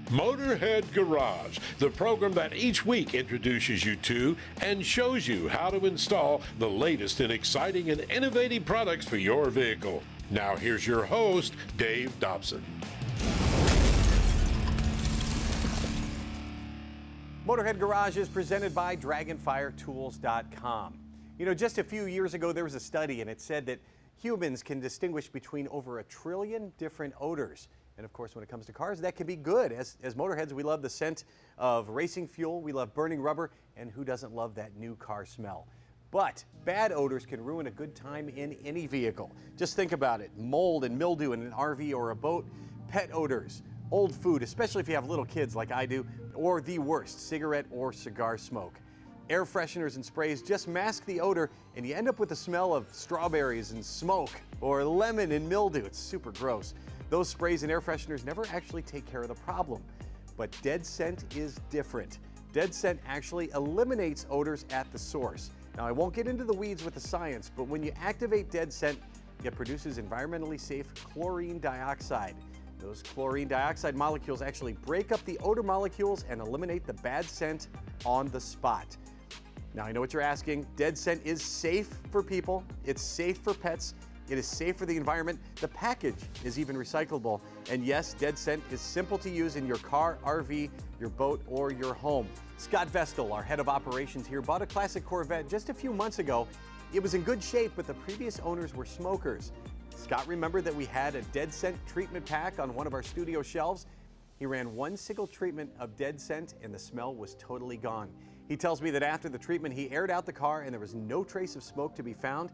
Motorhead Garage, the program that each week introduces you to and shows you how to install the latest in exciting and innovative products for your vehicle. Now here's your host, Dave Dobson. Motorhead Garage is presented by DragonFireTools.com. You know, just a few years ago there was a study and it said that humans can distinguish between over 1 trillion different odors. And of course, when it comes to cars, that can be good. As motorheads, we love the scent of racing fuel, we love burning rubber, and who doesn't love that new car smell? But bad odors can ruin a good time in any vehicle. Just think about it. Mold and mildew in an RV or a boat, pet odors, old food, especially if you have little kids like I do, or the worst, cigarette or cigar smoke. Air fresheners and sprays just mask the odor, and you end up with the smell of strawberries and smoke, or lemon and mildew. It's super gross. Those sprays and air fresheners never actually take care of the problem. But Dead Scent is different. Dead Scent actually eliminates odors at the source. Now, I won't get into the weeds with the science, but when you activate Dead Scent, it produces environmentally safe chlorine dioxide. Those chlorine dioxide molecules actually break up the odor molecules and eliminate the bad scent on the spot. Now, I know what you're asking. Dead Scent is safe for people. It's safe for pets. It is safe for the environment. The package is even recyclable. And yes, Dead Scent is simple to use in your car, RV, your boat, or your home. Scott Vestal, our head of operations here, bought a classic Corvette just a few months ago. It was in good shape, but the previous owners were smokers. Scott remembered that we had a Dead Scent treatment pack on one of our studio shelves. He ran one single treatment of Dead Scent and the smell was totally gone. He tells me that after the treatment, he aired out the car and there was no trace of smoke to be found.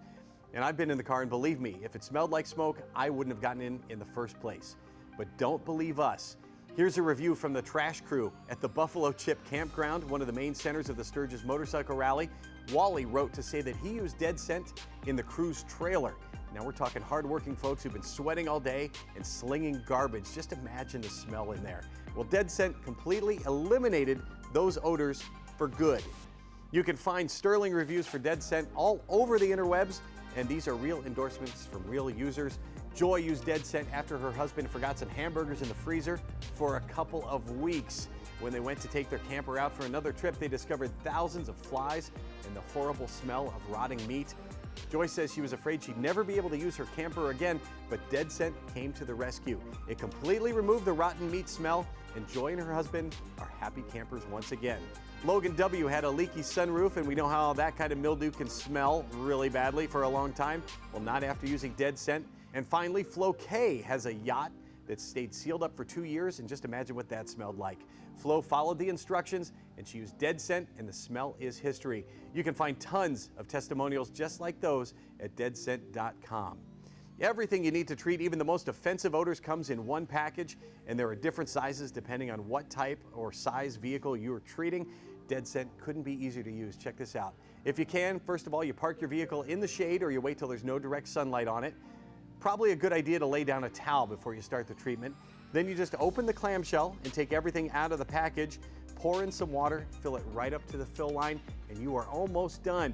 And I've been in the car, and believe me, if it smelled like smoke, I wouldn't have gotten in the first place. But don't believe us. Here's a review from the trash crew at the Buffalo Chip Campground, one of the main centers of the Sturgis Motorcycle Rally. Wally wrote to say that he used Dead Scent in the crew's trailer. Now we're talking hardworking folks who've been sweating all day and slinging garbage. Just imagine the smell in there. Well, Dead Scent completely eliminated those odors for good. You can find sterling reviews for Dead Scent all over the interwebs. And these are real endorsements from real users. Joy used Dead Scent after her husband forgot some hamburgers in the freezer for a couple of weeks. When they went to take their camper out for another trip, they discovered thousands of flies and the horrible smell of rotting meat. Joy says she was afraid she'd never be able to use her camper again, but Dead Scent came to the rescue. It completely removed the rotten meat smell, and Joy and her husband are happy campers once again. Logan W. had a leaky sunroof, and we know how that kind of mildew can smell really badly for a long time. Well, not after using Dead Scent. And finally, Flo K. has a yacht that stayed sealed up for 2 years, and just imagine what that smelled like. Flo followed the instructions, and she used Dead Scent, and the smell is history. You can find tons of testimonials just like those at deadscent.com. Everything you need to treat even the most offensive odors comes in one package, and there are different sizes depending on what type or size vehicle you're treating. Dead Scent couldn't be easier to use. Check this out. If you can, first of all, you park your vehicle in the shade or you wait till there's no direct sunlight on it. Probably a good idea to lay down a towel before you start the treatment. Then you just open the clamshell and take everything out of the package, pour in some water, fill it right up to the fill line, and you are almost done.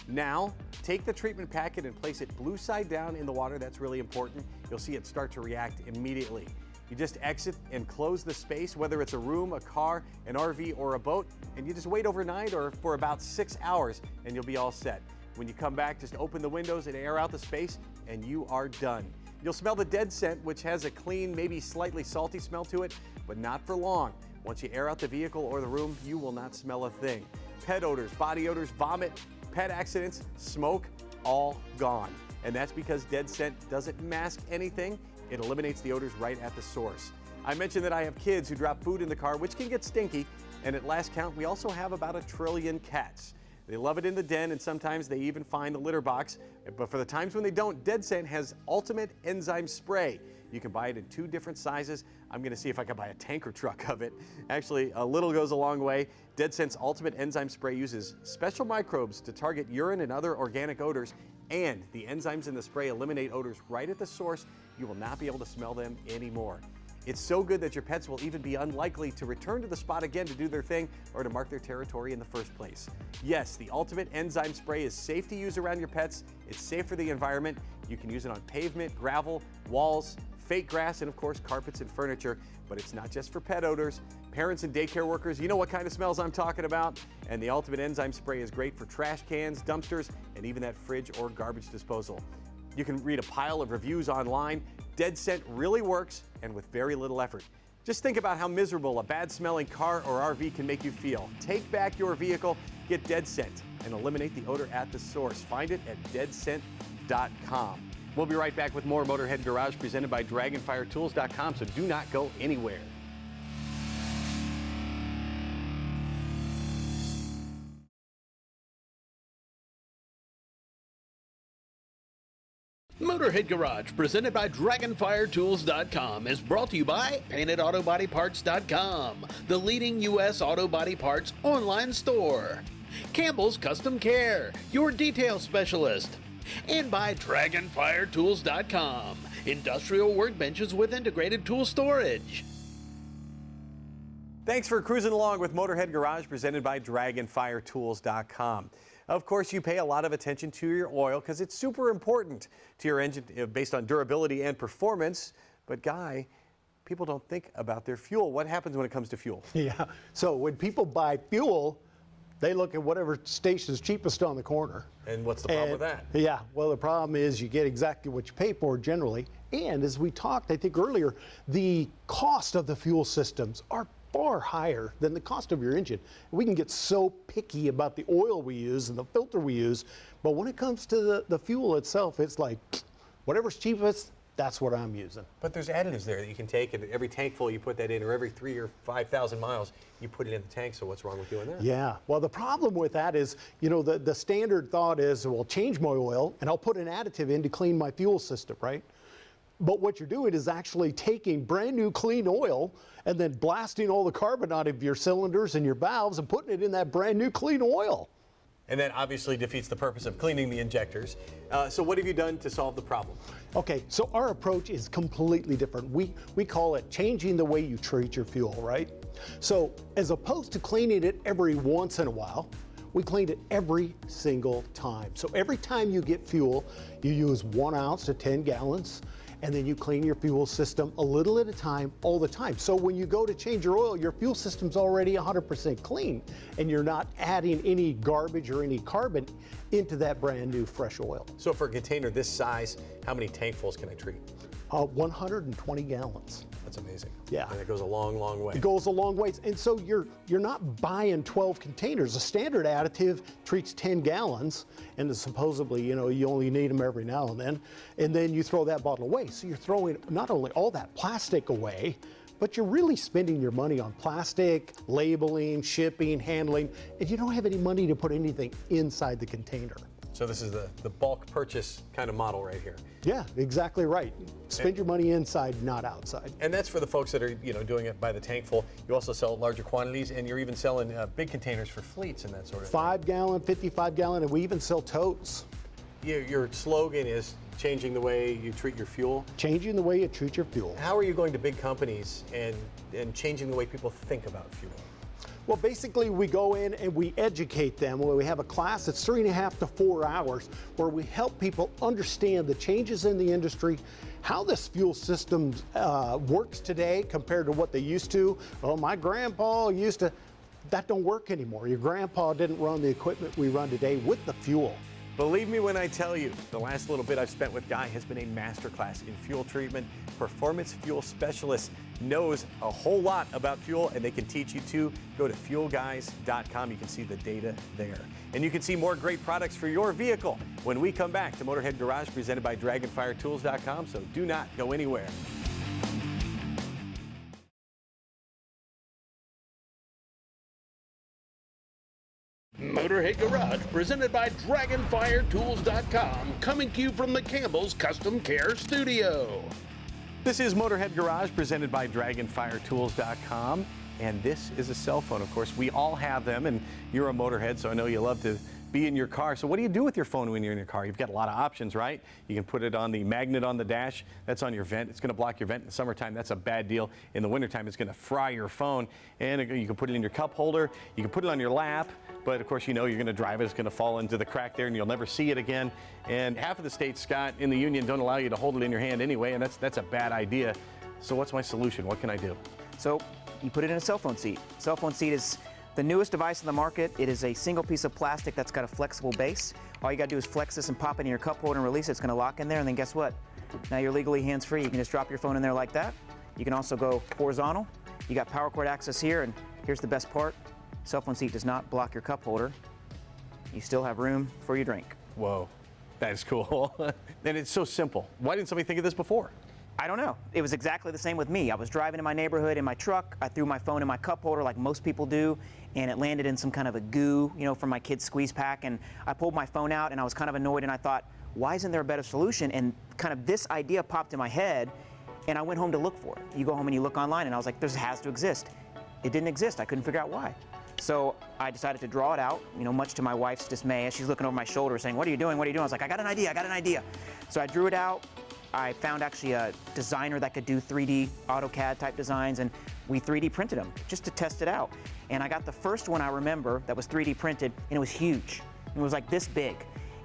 Now, take the treatment packet and place it blue side down in the water. That's really important. You'll see it start to react immediately. You just exit and close the space, whether it's a room, a car, an RV, or a boat, and you just wait overnight or for about 6 hours, and you'll be all set. When you come back, just open the windows and air out the space, and you are done. You'll smell the Dead Scent, which has a clean, maybe slightly salty smell to it, but not for long. Once you air out the vehicle or the room, you will not smell a thing. Pet odors, body odors, vomit, pet accidents, smoke, all gone. And that's because Dead Scent doesn't mask anything. It eliminates the odors right at the source. I mentioned that I have kids who drop food in the car, which can get stinky. And at last count, we also have about 1 trillion cats. They love it in the den, and sometimes they even find the litter box. But for the times when they don't, Dead Scent has Ultimate Enzyme Spray. You can buy it in 2 different sizes. I'm going to see if I can buy a tanker truck of it. Actually, a little goes a long way. Dead Scent's Ultimate Enzyme Spray uses special microbes to target urine and other organic odors, and the enzymes in the spray eliminate odors right at the source. You will not be able to smell them anymore. It's so good that your pets will even be unlikely to return to the spot again to do their thing or to mark their territory in the first place. Yes, the Ultimate Enzyme Spray is safe to use around your pets. It's safe for the environment. You can use it on pavement, gravel, walls, fake grass, and of course carpets and furniture. But it's not just for pet odors. Parents and daycare workers, you know what kind of smells I'm talking about. And the Ultimate Enzyme Spray is great for trash cans, dumpsters, and even that fridge or garbage disposal. You can read a pile of reviews online. Dead Scent really works, and with very little effort. Just think about how miserable a bad-smelling car or RV can make you feel. Take back your vehicle, get Dead Scent, and eliminate the odor at the source. Find it at deadscent.com. We'll be right back with more Motorhead Garage presented by DragonFireTools.com, so do not go anywhere. Motorhead Garage, presented by DragonFireTools.com, is brought to you by PaintedAutoBodyParts.com, the leading U.S. auto body parts online store. Campbell's Custom Care, your detail specialist. And by DragonFireTools.com, industrial workbenches with integrated tool storage. Thanks for cruising along with Motorhead Garage, presented by DragonFireTools.com. Of course, you pay a lot of attention to your oil because it's super important to your engine based on durability and performance. But Guy, people don't think about their fuel. What happens when it comes to fuel? Yeah, so when people buy fuel, they look at whatever station's cheapest on the corner. And what's the problem with that? Yeah, well, the problem is you get exactly what you pay for generally. And as we talked, I think earlier, the cost of the fuel systems are far higher than the cost of your engine. We can get so picky about the oil we use and the filter we use, but when it comes to the fuel itself, it's like, whatever's cheapest, that's what I'm using. But there's additives there that you can take, and every tank full you put that in, or every 3,000 or 5,000 miles, you put it in the tank, so what's wrong with doing that? Yeah, well, the problem with that is, you know, the standard thought is, well, change my oil, and I'll put an additive in to clean my fuel system, right? But what you're doing is actually taking brand new clean oil and then blasting all the carbon out of your cylinders and your valves and putting it in that brand new clean oil. And that obviously defeats the purpose of cleaning the injectors. So what have you done to solve the problem? Okay, so our approach is completely different. We call it changing the way you treat your fuel, right? So as opposed to cleaning it every once in a while, we clean it every single time. So every time you get fuel, you use 1 ounce to 10 gallons. And then you clean your fuel system a little at a time, all the time. So when you go to change your oil, your fuel system's already 100% clean, and you're not adding any garbage or any carbon into that brand new fresh oil. So for a container this size, how many tankfuls can I treat? 120 gallons. That's amazing. Yeah. And it goes a long, long way. It goes a long ways. And so you're not buying 12 containers. A standard additive treats 10 gallons, and supposedly, you know, you only need them every now and then you throw that bottle away. So you're throwing not only all that plastic away, but you're really spending your money on plastic, labeling, shipping, handling, and you don't have any money to put anything inside the container. So this is the bulk purchase kind of model right here. Yeah, exactly right. Spend your money inside, not outside. And that's for the folks that are, you know, doing it by the tankful. You also sell larger quantities, and you're even selling big containers for fleets and that sort of thing. 5 gallon, 55 gallon, and we even sell totes. Your slogan is changing the way you treat your fuel. Changing the way you treat your fuel. How are you going to big companies and changing the way people think about fuel? Well, basically, we go in and we educate them. We have a class that's 3.5 to 4 hours where we help people understand the changes in the industry, how this fuel system works today compared to what they used to. Oh, my grandpa used to. That don't work anymore. Your grandpa didn't run the equipment we run today with the fuel. Believe me when I tell you, the last little bit I've spent with Guy has been a masterclass in fuel treatment. Performance Fuel Specialist knows a whole lot about fuel, and they can teach you too. Go to fuelguys.com. You can see the data there. And you can see more great products for your vehicle when we come back to Motorhead Garage, presented by DragonFireTools.com, so do not go anywhere. Motorhead Garage, presented by DragonFireTools.com, coming to you from the Campbell's Custom Care Studio. This is Motorhead Garage, presented by DragonFireTools.com, and this is a cell phone. Of course, we all have them, and you're a motorhead, so I know you love to be in your car. So what do you do with your phone when you're in your car? You've got a lot of options, right? You can put it on the magnet on the dash. That's on your vent. It's going to block your vent in the summertime. That's a bad deal. In the wintertime, it's going to fry your phone. And you can put it in your cup holder. You can put it on your lap. But of course, you know you're going to drive it. It's going to fall into the crack there, and you'll never see it again. And half of the states, Scott, in the union don't allow you to hold it in your hand anyway, and that's a bad idea. So what's my solution? What can I do? So you put it in a cell phone seat. Cell phone seat is the newest device on the market. It is a single piece of plastic that's got a flexible base. All you got to do is flex this and pop it in your cup holder and release it. It's going to lock in there, and then guess what? Now you're legally hands-free. You can just drop your phone in there like that. You can also go horizontal. You got power cord access here, and here's the best part. Cell phone seat does not block your cup holder. You still have room for your drink. Whoa, that is cool. And it's so simple. Why didn't somebody think of this before? I don't know. It was exactly the same with me. I was driving in my neighborhood in my truck. I threw my phone in my cup holder like most people do, and it landed in some kind of a goo, from my kid's squeeze pack. And I pulled my phone out, and I was kind of annoyed, and I thought, why isn't there a better solution? And kind of this idea popped in my head, and I went home to look for it. You go home and you look online, and I was like, this has to exist. It didn't exist. I couldn't figure out why. So I decided to draw it out, much to my wife's dismay, as she's looking over my shoulder saying, what are you doing? What are you doing? I was like, I got an idea. So I drew it out. I found actually a designer that could do 3D AutoCAD type designs, and we 3D printed them just to test it out. And I got the first one I remember that was 3D printed, and it was huge. It was like this big.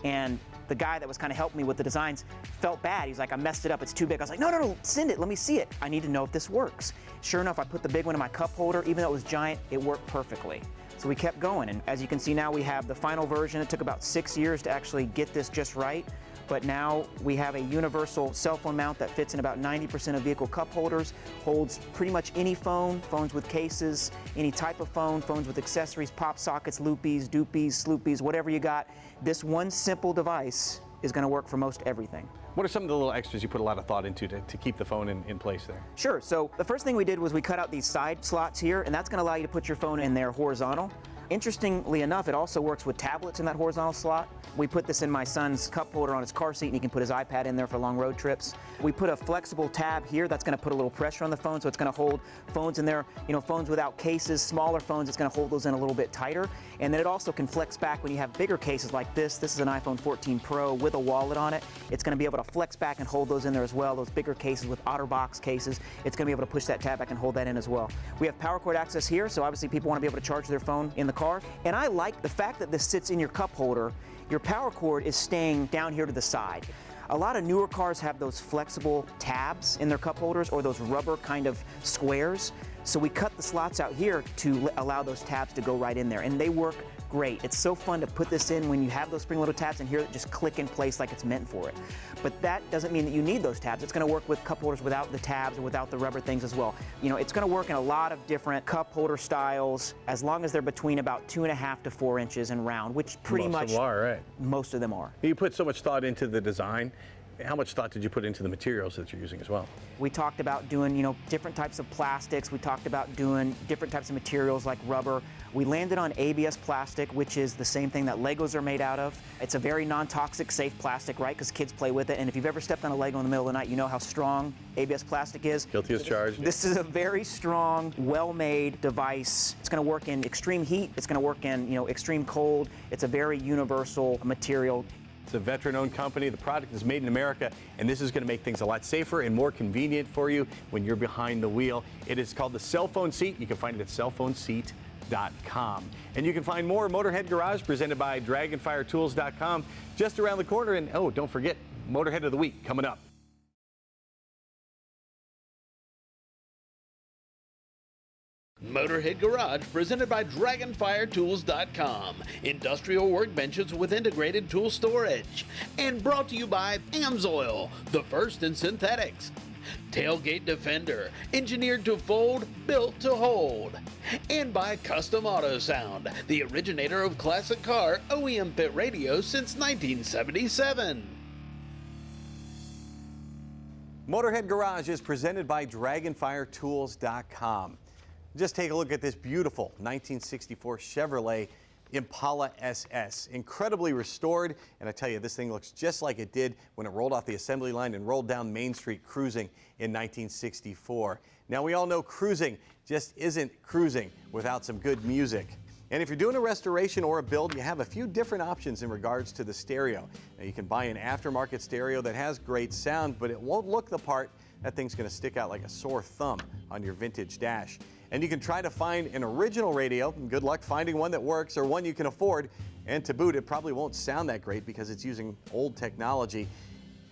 And the guy that was kind of helping me with the designs felt bad. He's like, I messed it up, it's too big. I was like, no, send it, let me see it. I need to know if this works. Sure enough, I put the big one in my cup holder. Even though it was giant, it worked perfectly. So we kept going, and as you can see now, we have the final version. It took about 6 years to actually get this just right. But now we have a universal cell phone mount that fits in about 90% of vehicle cup holders, holds pretty much any phone, phones with cases, any type of phone, phones with accessories, pop sockets, loopies, doopies, sloopies, whatever you got. This one simple device is going to work for most everything. What are some of the little extras you put a lot of thought into to keep the phone in place there? Sure. So the first thing we did was we cut out these side slots here, and that's going to allow you to put your phone in there horizontal. Interestingly enough, it also works with tablets in that horizontal slot. We put this in my son's cup holder on his car seat, and he can put his iPad in there for long road trips. We put a flexible tab here that's going to put a little pressure on the phone, so it's going to hold phones in there, phones without cases, smaller phones, it's going to hold those in a little bit tighter. And then it also can flex back when you have bigger cases like this. This is an iPhone 14 Pro with a wallet on it. It's going to be able to flex back and hold those in there as well. Those bigger cases with OtterBox cases, it's going to be able to push that tab back and hold that in as well. We have power cord access here, so obviously people want to be able to charge their phone in the car. And I like the fact that this sits in your cup holder. Your power cord is staying down here to the side. A lot of newer cars have those flexible tabs in their cup holders, or those rubber kind of squares. So we cut the slots out here to allow those tabs to go right in there, and they work great. It's so fun to put this in when you have those spring little tabs and hear it just click in place like it's meant for it. But that doesn't mean that you need those tabs. It's going to work with cup holders without the tabs or without the rubber things as well. It's going to work in a lot of different cup holder styles, as long as they're between about 2.5 to 4 inches in round, which pretty much most of them are, right? Most of them are. You put so much thought into the design. How much thought did you put into the materials that you're using as well? We talked about doing, different types of plastics. We talked about doing different types of materials like rubber. We landed on ABS plastic, which is the same thing that Legos are made out of. It's a very non-toxic, safe plastic, right? Because kids play with it. And if you've ever stepped on a Lego in the middle of the night, you know how strong ABS plastic is. Guilty as charged. This is a very strong, well-made device. It's going to work in extreme heat. It's going to work in, extreme cold. It's a very universal material. It's a veteran-owned company. The product is made in America, and this is going to make things a lot safer and more convenient for you when you're behind the wheel. It is called the Cellphone Seat. You can find it at cellphoneseat.com. And you can find more Motorhead Garage presented by DragonFireTools.com just around the corner. And don't forget, Motorhead of the Week coming up. Motorhead Garage, presented by DragonFireTools.com. Industrial workbenches with integrated tool storage. And brought to you by Amsoil, the first in synthetics. Tailgate Defender, engineered to fold, built to hold. And by Custom Auto Sound, the originator of classic car OEM pit radio since 1977. Motorhead Garage is presented by DragonFireTools.com. Just take a look at this beautiful 1964 Chevrolet Impala SS. Incredibly restored, and I tell you, this thing looks just like it did when it rolled off the assembly line and rolled down Main Street cruising in 1964. Now, we all know cruising just isn't cruising without some good music. And if you're doing a restoration or a build, you have a few different options in regards to the stereo. Now, you can buy an aftermarket stereo that has great sound, but it won't look the part. That thing's going to stick out like a sore thumb on your vintage dash. And you can try to find an original radio, and good luck finding one that works or one you can afford. And to boot, it probably won't sound that great because it's using old technology.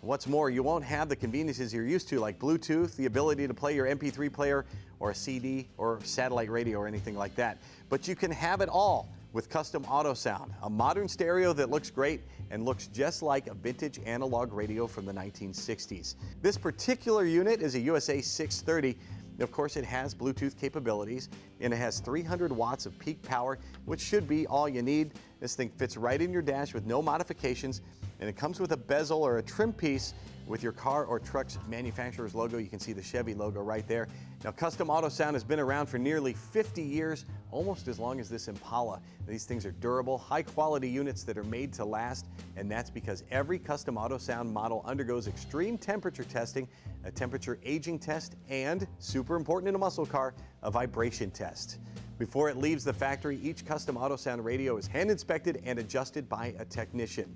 What's more, you won't have the conveniences you're used to, like Bluetooth, the ability to play your MP3 player or a CD or satellite radio or anything like that. But you can have it all with Custom Auto Sound, a modern stereo that looks great and looks just like a vintage analog radio from the 1960s. This particular unit is a USA 630. Of course, it has Bluetooth capabilities, and it has 300 watts of peak power, which should be all you need. This thing fits right in your dash with no modifications, and it comes with a bezel or a trim piece with your car or truck's manufacturer's logo. You can see the Chevy logo right there. Now, Custom Auto Sound has been around for nearly 50 years, almost as long as this Impala. These things are durable, high-quality units that are made to last, and that's because every Custom Auto Sound model undergoes extreme temperature testing, a temperature aging test, and, super important in a muscle car, a vibration test. Before it leaves the factory, each Custom Auto Sound radio is hand-inspected and adjusted by a technician.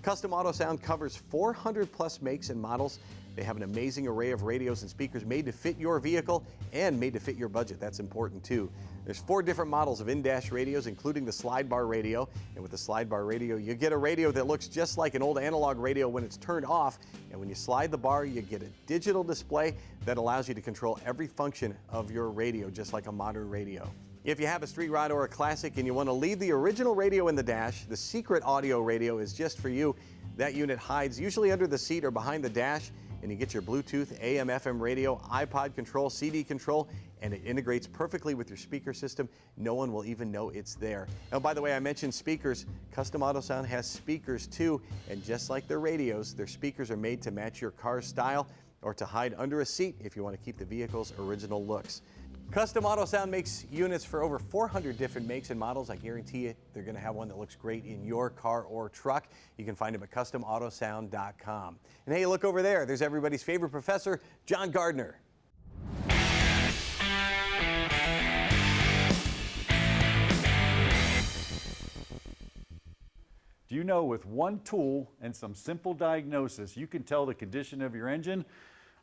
Custom Auto Sound covers 400 plus makes and models. They have an amazing array of radios and speakers made to fit your vehicle and made to fit your budget. That's important too. There's 4 different models of in-dash radios, including the slide bar radio. And with the slide bar radio, you get a radio that looks just like an old analog radio when it's turned off. And when you slide the bar, you get a digital display that allows you to control every function of your radio, just like a modern radio. If you have a street rod or a classic and you want to leave the original radio in the dash, the secret audio radio is just for you. That unit hides usually under the seat or behind the dash, and you get your Bluetooth, AM, FM radio, iPod control, CD control, and it integrates perfectly with your speaker system. No one will even know it's there. Now, by the way, I mentioned speakers. Custom Auto Sound has speakers too, and just like their radios, their speakers are made to match your car's style or to hide under a seat if you want to keep the vehicle's original looks. Custom Auto Sound makes units for over 400 different makes and models. I guarantee you they're going to have one that looks great in your car or truck. You can find them at customautosound.com. And hey, look over there. There's everybody's favorite professor, John Gardner. Do you know with one tool and some simple diagnosis, you can tell the condition of your engine?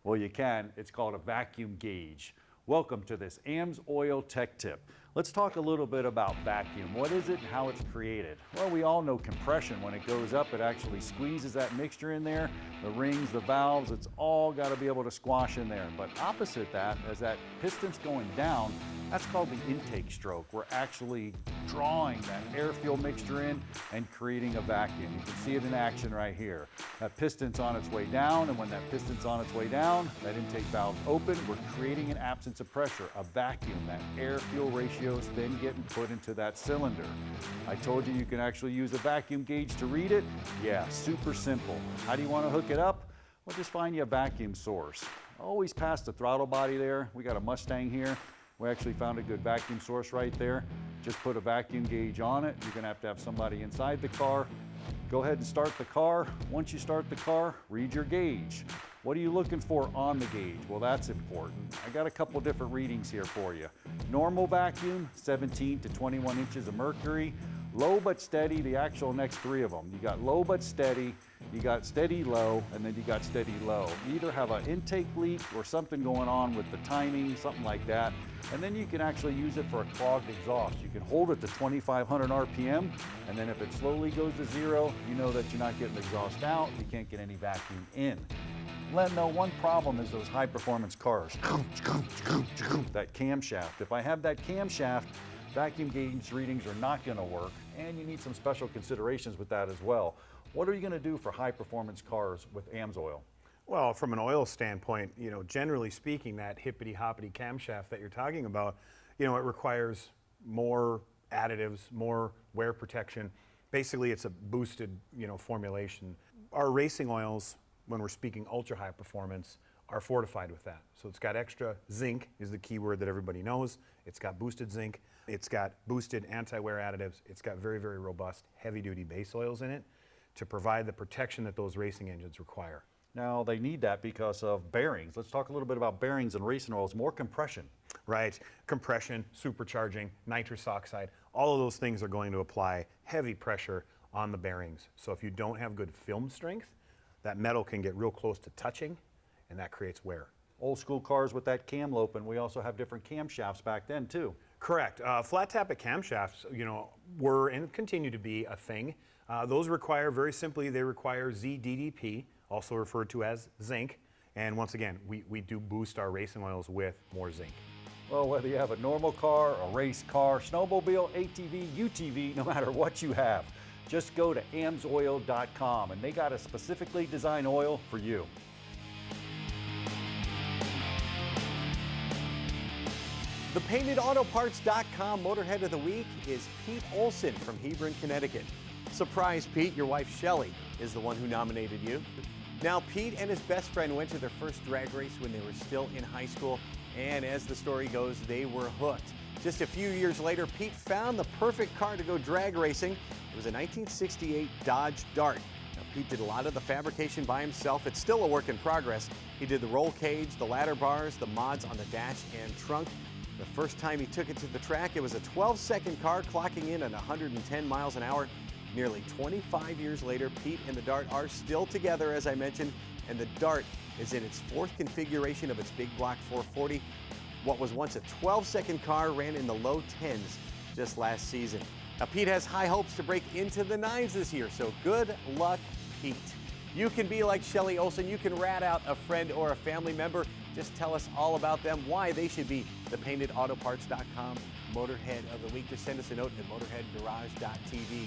Well, you can. It's called a vacuum gauge. Welcome to this AMSOIL Tech Tip. Let's talk a little bit about vacuum. What is it and how it's created? Well, we all know compression. When it goes up, it actually squeezes that mixture in there. The rings, the valves, it's all got to be able to squash in there. But opposite that, as that piston's going down, that's called the intake stroke. We're actually drawing that air-fuel mixture in and creating a vacuum. You can see it in action right here. That piston's on its way down, and when that piston's on its way down, that intake valve's open. We're creating an absence of pressure, a vacuum. That air-fuel ratio is then getting put into that cylinder. I told you you can actually use a vacuum gauge to read it. Yeah, super simple. How do you want to hook it up? Well, just find you a vacuum source. Always past the throttle body there. We got a Mustang here. We actually found a good vacuum source right there. Just put a vacuum gauge on it. You're gonna have somebody inside the car. Go ahead and start the car. Once you start the car, read your gauge. What are you looking for on the gauge? Well, that's important. I got a couple different readings here for you. Normal vacuum, 17 to 21 inches of mercury. Low but steady, the actual next 3 of them. You got low but steady, you got steady low, and then you got steady low. You either have an intake leak or something going on with the timing, something like that. And then you can actually use it for a clogged exhaust. You can hold it to 2,500 RPM, and then if it slowly goes to 0, you know that you're not getting the exhaust out, you can't get any vacuum in. Let know one problem is those high performance cars. That camshaft. If I have that camshaft, vacuum gauge readings are not going to work, and you need some special considerations with that as well. What are you going to do for high performance cars with AMSOIL? Well, from an oil standpoint, generally speaking, that hippity-hoppity camshaft that you're talking about, it requires more additives, more wear protection. Basically, it's a boosted, formulation. Our racing oils, when we're speaking ultra-high performance, are fortified with that. So it's got extra zinc is the key word that everybody knows. It's got boosted zinc. It's got boosted anti-wear additives. It's got very, very robust heavy-duty base oils in it to provide the protection that those racing engines require. Now, they need that because of bearings. Let's talk a little bit about bearings and racing oils, more compression. Right. Compression, supercharging, nitrous oxide, all of those things are going to apply heavy pressure on the bearings. So if you don't have good film strength, that metal can get real close to touching, and that creates wear. Old school cars with that cam lope, and we also have different camshafts back then too. Correct. Flat tappet camshafts, were and continue to be a thing. Those require, very simply, they require ZDDP, also referred to as zinc. And once again, we do boost our racing oils with more zinc. Well, whether you have a normal car, a race car, snowmobile, ATV, UTV, no matter what you have, just go to amsoil.com and they got a specifically designed oil for you. The PaintedAutoParts.com Motorhead of the Week is Pete Olson from Hebron, Connecticut. Surprise, Pete, your wife Shelly is the one who nominated you. Now, Pete and his best friend went to their first drag race when they were still in high school, and as the story goes, they were hooked. Just a few years later, Pete found the perfect car to go drag racing. It was a 1968 Dodge Dart. Now, Pete did a lot of the fabrication by himself. It's still a work in progress. He did the roll cage, the ladder bars, the mods on the dash and trunk. The first time he took it to the track, it was a 12-second car clocking in at 110 miles an hour. Nearly 25 years later, Pete and the Dart are still together, as I mentioned, and the Dart is in its fourth configuration of its big block 440. What was once a 12-second car ran in the low 10s just last season. Now, Pete has high hopes to break into the 9s this year, so good luck, Pete. You can be like Shelly Olson. You can rat out a friend or a family member. Just tell us all about them, why they should be the PaintedAutoParts.com Motorhead of the Week. Just send us a note at motorheadgarage.tv.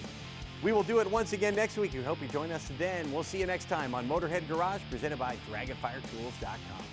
We will do it once again next week. We hope you join us then. We'll see you next time on Motorhead Garage, presented by DragonFireTools.com.